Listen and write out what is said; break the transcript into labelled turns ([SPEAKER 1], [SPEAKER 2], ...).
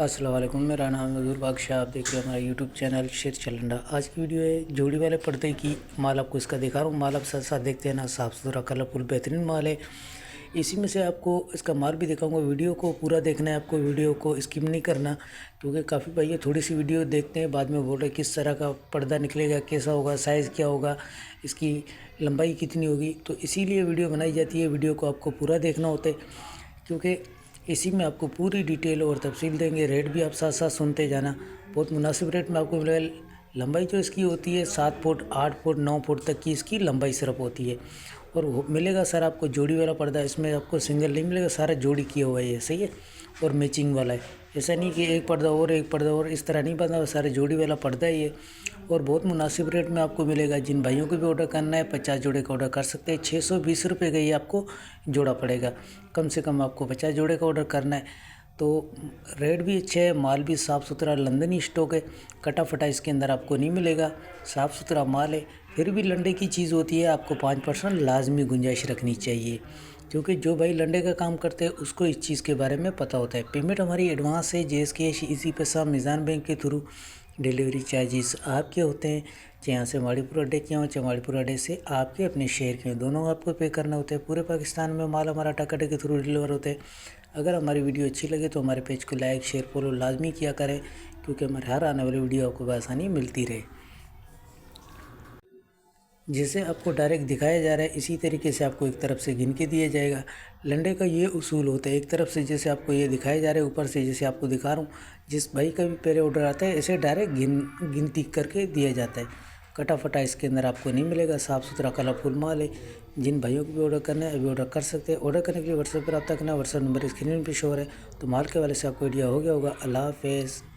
[SPEAKER 1] अस्सलाम वालेकुम, मेरा नाम मजूर बादशाह। आप देख रहे हो हमारा यूट्यूब चैनल शेर चलंडा। आज की वीडियो है जोड़ी वाले पर्दे की। माल आपको इसका दिखा रहा हूँ। माल आप साथ साथ देखते हैं ना, साफ़ सुथरा कलरफुल बेहतरीन माल है। इसी में से आपको इसका माल भी दिखाऊंगा। वीडियो को पूरा देखना है आपको, वीडियो को स्किप नहीं करना, क्योंकि काफ़ी भाई ये थोड़ी सी वीडियो देखते हैं, बाद में बोल रहे किस तरह का पर्दा निकलेगा, कैसा होगा, साइज़ क्या होगा, इसकी लंबाई कितनी होगी। तो इसीलिए वीडियो बनाई जाती है। वीडियो को आपको पूरा देखना होता है, क्योंकि इसी में आपको पूरी डिटेल और तफसील देंगे। रेट भी आप साथ साथ सुनते जाना। बहुत मुनासिब रेट में आपको मिलेगा। लंबाई जो इसकी होती है 7 फुट 8 फुट 9 फुट तक की इसकी लंबाई सिर्फ होती है। और मिलेगा सर आपको जोड़ी वाला पर्दा। इसमें आपको सिंगल नहीं मिलेगा, सारा जोड़ी किया हुआ है, सही है। और मैचिंग वाला है, ऐसा नहीं कि एक पर्दा और एक पर्दा और, इस तरह नहीं बना, सारे जोड़ी वाला पर्दा ही है। और बहुत मुनासिब रेट में आपको मिलेगा। जिन भाइयों को भी ऑर्डर करना है 50 जोड़े का ऑर्डर कर सकते हैं। 620 रुपये का ये आपको जोड़ा पड़ेगा। कम से कम आपको 50 जोड़े का ऑर्डर करना है। तो रेट भी अच्छे है, माल भी साफ़ सुथरा लंदनी स्टॉक है। कटा फटा इसके अंदर आपको नहीं मिलेगा, साफ़ सुथरा माल है। फिर भी लंडे की चीज़ होती है, आपको 5% लाजमी गुंजाइश रखनी चाहिए, क्योंकि जो भाई लंडे का काम करते हैं उसको इस चीज़ के बारे में पता होता है। पेमेंट हमारी एडवांस है, JSK इसी पैसा मीज़ान बैंक के थ्रू। डिलीवरी चार्जेस आपके होते हैं, चाहे यहाँ से माड़ीपुर अड्डे के हों, चाहे माड़ीपुर अड्डे से आपके अपने शहर के हों, दोनों आपको पे करना होता है। पूरे पाकिस्तान में माल हमारा टाका के थ्रू डिलीवर होता है। अगर हमारी वीडियो अच्छी लगे तो हमारे पेज को लाइक शेयर फॉलो लाजमी किया करें, क्योंकि हमारे हर आने वाली वीडियो आपको बआसानी मिलती रहे। जैसे आपको डायरेक्ट दिखाया जा रहा है इसी तरीके से आपको एक तरफ से गिन के दिया जाएगा। लंडे का ये उसूल होता है, एक तरफ से जैसे आपको ये दिखाया जा रहा है, ऊपर से जैसे आपको दिखा रहा हूँ। जिस भाई का भी पहले ऑर्डर आता है ऐसे डायरेक्ट गिनती करके दिया जाता है। कटा फटा इसके अंदर आपको नहीं मिलेगा, साफ़ सुथरा कलरफुल माल है। जिन भाइयों को भी ऑर्डर करना है अभी ऑर्डर कर सकते हैं। ऑर्डर करने के लिए व्हाट्सएप पर रब्ता करना, व्हाट्सएप नंबर स्क्रीन पर शो है। तो माल के वाले से आपको आइडिया हो गया होगा। अल्लाह हाफ़िज़।